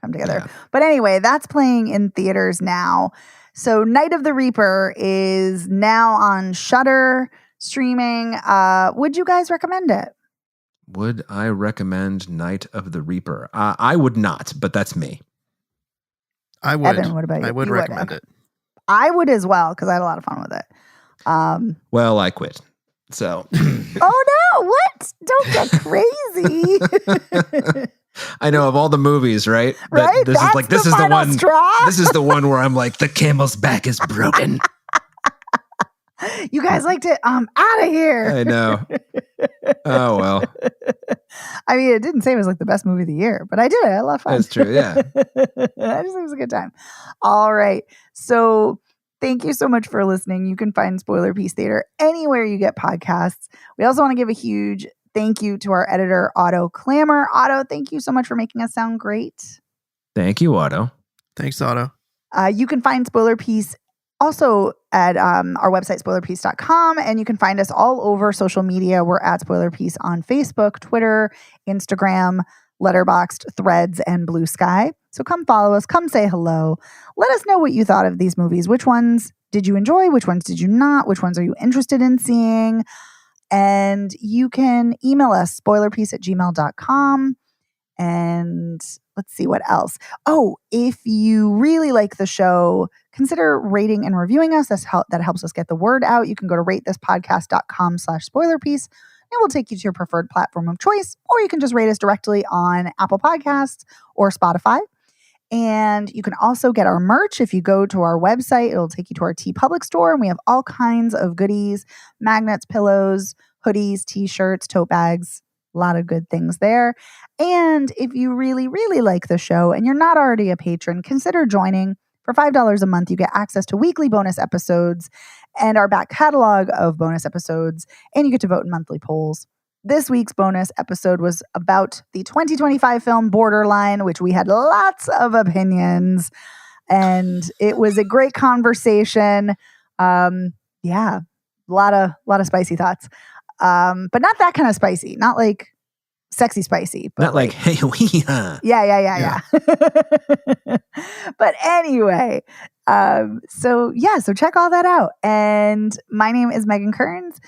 come together. Yeah. But anyway, that's playing in theaters now. So Night of the Reaper is now on Shudder streaming. Would you guys recommend it? Would I recommend Night of the Reaper? I would not, but that's me. I would. Evan, what about you? I would You recommend okay. it. I would as well, because I had a lot of fun with it. Well, I quit. So. Oh no! What? Don't get crazy. I know, of all the movies, right? Right? This is the one. Straw? This is the one where I'm like, the camel's back is broken. You guys liked it? I'm out of here. I know. Oh well, I mean, it didn't say it was like the best movie of the year, but I did it. I had a lot of fun. that's true. Yeah. I just think it was a good time. All right. So thank you so much for listening. You can find Spoiler Piece Theater anywhere you get podcasts. We also want to give a huge thank you to our editor, Otto Clamor. Otto, thank you so much for making us sound great. Thank you, Otto. Thanks, Otto. You can find Spoiler Piece also at our website, spoilerpiece.com, and you can find us all over social media. We're at Spoiler Piece on Facebook, Twitter, Instagram, Letterboxd, Threads, and Blue Sky. So come follow us. Come say hello. Let us know what you thought of these movies. Which ones did you enjoy? Which ones did you not? Which ones are you interested in seeing? And you can email us, spoilerpiece@gmail.com. And let's see what else. Oh, if you really like the show, consider rating and reviewing us. That helps us get the word out. You can go to ratethispodcast.com/spoilerpiece. It will take you to your preferred platform of choice, or you can just rate us directly on Apple Podcasts or Spotify. And you can also get our merch. If you go to our website, it'll take you to our TeePublic store, and we have all kinds of goodies, magnets, pillows, hoodies, t-shirts, tote bags, a lot of good things there. And if you really, really like the show and you're not already a patron, consider joining. For $5 a month, you get access to weekly bonus episodes and our back catalog of bonus episodes, and you get to vote in monthly polls. This week's bonus episode was about the 2025 film Borderline, which we had lots of opinions, and it was a great conversation. Yeah, a lot of spicy thoughts, but not that kind of spicy, not like sexy spicy, but Not like hey we. Yeah. But anyway, so check all that out. And my name is Megan Kearns.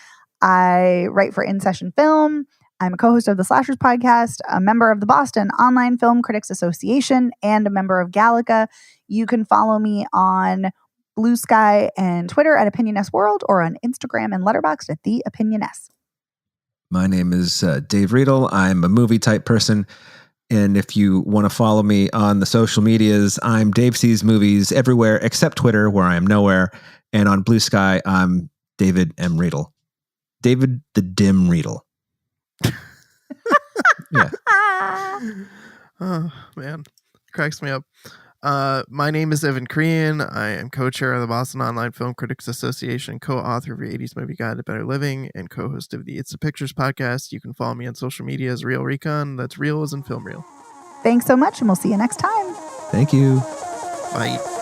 I write for In Session Film. I'm a co-host of the Slashers podcast, a member of the Boston Online Film Critics Association, and a member of Gallica. You can follow me on Blue Sky and Twitter at Opinion S World, or on Instagram and Letterboxd at The Opinion S. My name is Dave Riedel. I'm a movie type person. And if you want to follow me on the social medias, I'm Dave Sees Movies everywhere except Twitter, where I am nowhere. And on Blue Sky, I'm David M. Riedel. David the Dim Riedel. Yeah. Oh, man. Cracks me up. My name is Evan Crean. I am co-chair of the Boston Online Film Critics Association, co-author of your 80s Movie Guide to Better Living, and co-host of the It's the Pictures podcast. You can follow me on social media as Real Recon. That's real as in film reel. Thanks so much, and we'll see you next time. Thank you. Bye.